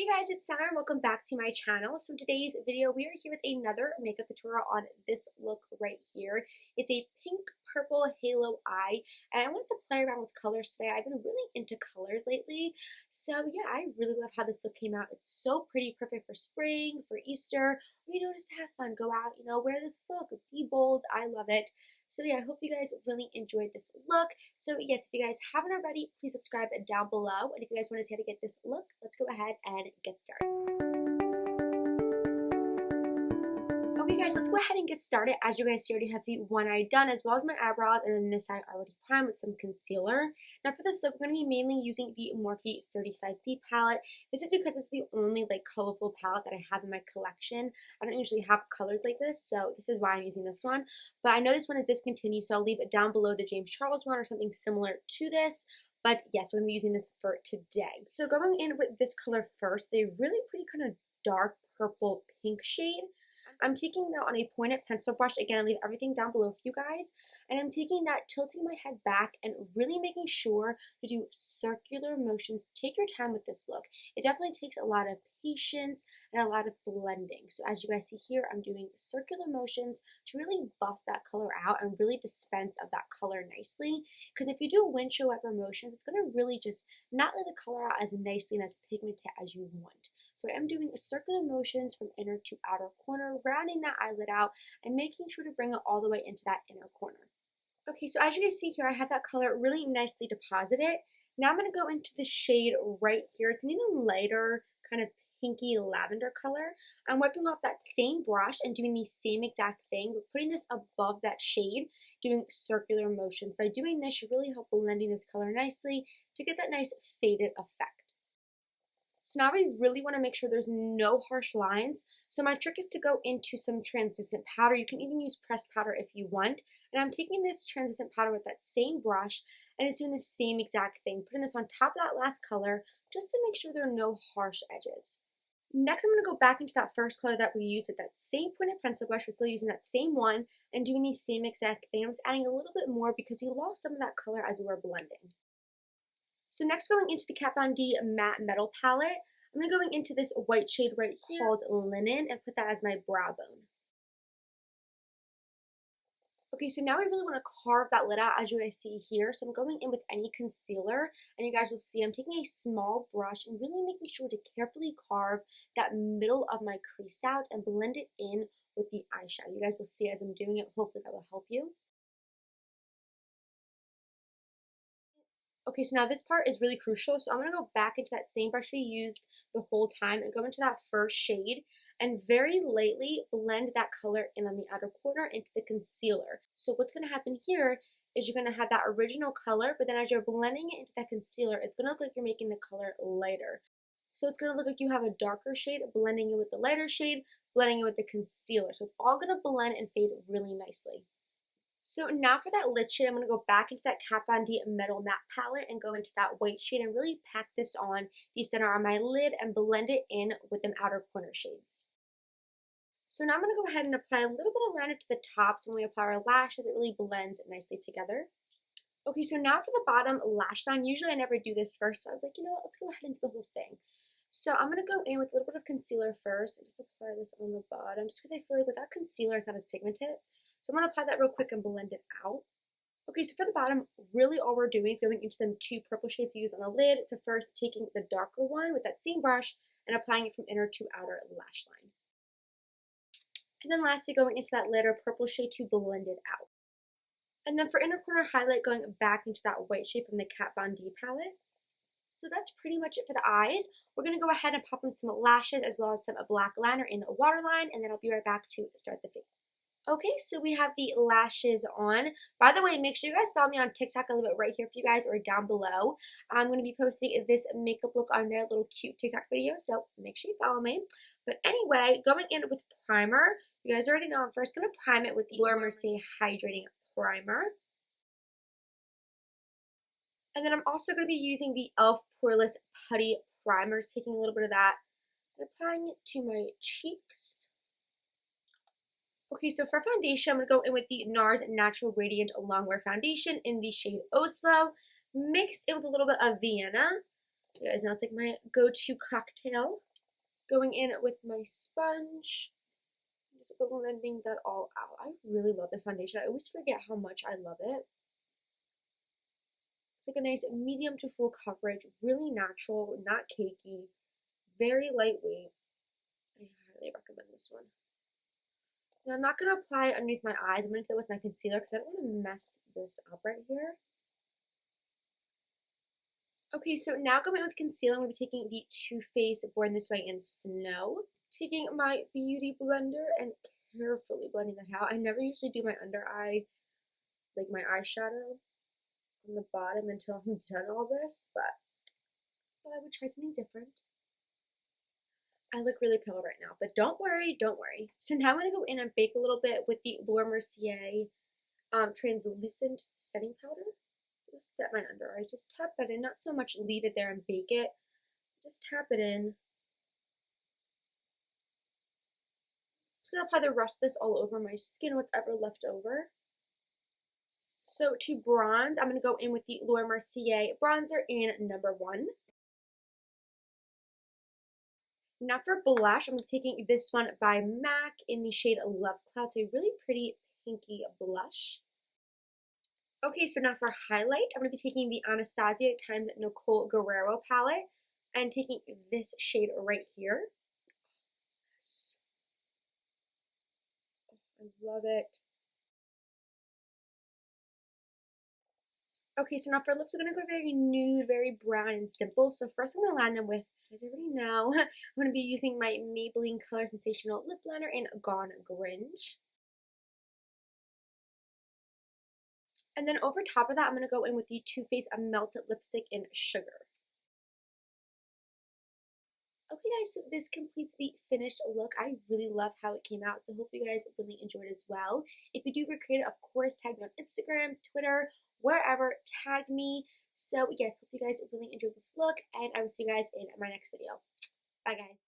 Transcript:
Hey guys, it's Sarah and welcome back to my channel. So in today's video, we are here with another makeup tutorial on this look right here. It's a pink purple halo eye, and I wanted to play around with colors today. I've been really into colors lately. So yeah, I really love how this look came out. It's so pretty, perfect for spring, for Easter, just to have fun, go out, wear this look, be bold. I love it. So yeah, I hope you guys really enjoyed this look. So yes, if you guys haven't already, please subscribe down below. And if you guys want to see how to get this look, let's go ahead and get started. Okay guys, let's go ahead and get started. As you guys see, I already have the one eye done as well as my eyebrows, and then this eye already primed with some concealer. Now for this look, we're going to be mainly using the Morphe 35B palette. This is because it's the only colorful palette that I have in my collection. I don't usually have colors like this, so this is why I'm using this one. But I know this one is discontinued, so I'll leave it down below the James Charles one or something similar to this. But yes, we're going to be using this for today. So going in with this color first, they're really pretty kind of dark purple pink shade. I'm taking that on a pointed pencil brush. Again, I'll leave everything down below for you guys. And I'm taking that, tilting my head back, and really making sure to do circular motions. Take your time with this look. It definitely takes a lot of patience and a lot of blending. So as you guys see here, I'm doing circular motions to really buff that color out and really dispense of that color nicely. Because if you do windshield wiper motions, it's going to really just not let the color out as nicely and as pigmented as you want. So I am doing circular motions from inner to outer corner, rounding that eyelid out and making sure to bring it all the way into that inner corner. Okay, so as you guys see here, I have that color really nicely deposited. Now I'm going to go into the shade right here. It's an even lighter kind of pinky lavender color. I'm wiping off that same brush and doing the same exact thing. We're putting this above that shade, doing circular motions. By doing this, you really help blending this color nicely to get that nice faded effect. So now we really want to make sure there's no harsh lines. So my trick is to go into some translucent powder. You can even use pressed powder if you want. And I'm taking this translucent powder with that same brush, and it's doing the same exact thing. Putting this on top of that last color just to make sure there are no harsh edges. Next, I'm going to go back into that first color that we used with that same pointed pencil brush. We're still using that same one and doing the same exact thing. I'm just adding a little bit more because we lost some of that color as we were blending. So next, going into the Kat Von D Matte Metal Palette, I'm going to go into this white shade right here called Linen and put that as my brow bone. Okay, so now I really want to carve that lid out as you guys see here. So I'm going in with any concealer, and you guys will see I'm taking a small brush and really making sure to carefully carve that middle of my crease out and blend it in with the eyeshadow. You guys will see as I'm doing it. Hopefully that will help you. Okay, so now this part is really crucial, so I'm going to go back into that same brush we used the whole time and go into that first shade and very lightly blend that color in on the outer corner into the concealer. So what's going to happen here is you're going to have that original color, but then as you're blending it into that concealer, it's going to look like you're making the color lighter. So it's going to look like you have a darker shade blending it with the lighter shade, blending it with the concealer. So it's all going to blend and fade really nicely. So now for that lid shade, I'm going to go back into that Kat Von D Metal Matte Palette and go into that white shade and really pack this on the center of my lid and blend it in with them outer corner shades. So now I'm going to go ahead and apply a little bit of liner to the top, so when we apply our lashes, it really blends nicely together. Okay, so now for the bottom lash line. Usually I never do this first, so I was like, you know what, let's go ahead and do the whole thing. So I'm going to go in with a little bit of concealer first and just apply this on the bottom, just because I feel like without concealer, it's not as pigmented. So I'm going to apply that real quick and blend it out. Okay, so for the bottom, really all we're doing is going into them two purple shades we use on the lid. So first taking the darker one with that same brush and applying it from inner to outer lash line. And then lastly going into that lighter purple shade to blend it out. And then for inner corner highlight, going back into that white shade from the Kat Von D palette. So that's pretty much it for the eyes. We're going to go ahead and pop in some lashes as well as some black liner in a waterline, and then I'll be right back to start the face. Okay, so we have the lashes on. By the way, make sure you guys follow me on TikTok. I'll leave it right here for you guys or down below. I'm going to be posting this makeup look on their little cute TikTok video, so make sure you follow me. But anyway, going in with primer, you guys already know I'm first going to prime it with the Laura Mercier Hydrating Primer. And then I'm also going to be using the e.l.f. Poreless Putty Primer, just taking a little bit of that and applying it to my cheeks. Okay, so for foundation, I'm going to go in with the NARS Natural Radiant Longwear Foundation in the shade Oslo. Mix it with a little bit of Vienna. You guys know it's like my go-to cocktail. Going in with my sponge, just blending that all out. I really love this foundation. I always forget how much I love it. It's like a nice medium to full coverage, really natural, not cakey, very lightweight. I highly recommend this one. Now I'm not going to apply it underneath my eyes. I'm going to do it with my concealer because I don't want to mess this up right here. Okay, so now going with concealer, I'm going to be taking the Too Faced Born This Way in Snow. Taking my beauty blender and carefully blending that out. I never usually do my under eye, like my eyeshadow on the bottom until I'm done all this, but I thought I would try something different. I look really pale right now, but don't worry, don't worry. So now I'm going to go in and bake a little bit with the Laura Mercier translucent setting powder. Just set my under eyes, just tap that in, not so much leave it there and bake it, just tap it in. I'm just going to apply the rest of this all over my skin, whatever left over. So to bronze, I'm going to go in with the Laura Mercier bronzer in number 1. Now for blush, I'm taking this one by MAC in the shade Love Cloud. It's a really pretty pinky blush. Okay, so now for highlight, I'm going to be taking the Anastasia x Nicole Guerrero palette and taking this shade right here. Yes. Oh, I love it. Okay, so now for lips, we're going to go very nude, very brown and simple. So first I'm going to line them with, as I already know, I'm going to be using my Maybelline Color Sensational Lip Liner in Gone Grinch. And then over top of that, I'm going to go in with the Too Faced Melted Lipstick in Sugar. Okay guys, so this completes the finished look. I really love how it came out, so hope you guys really enjoyed as well. If you do recreate it, of course, tag me on Instagram, Twitter, wherever, tag me. So yes, hope you guys really enjoyed this look, and I will see you guys in my next video. Bye guys.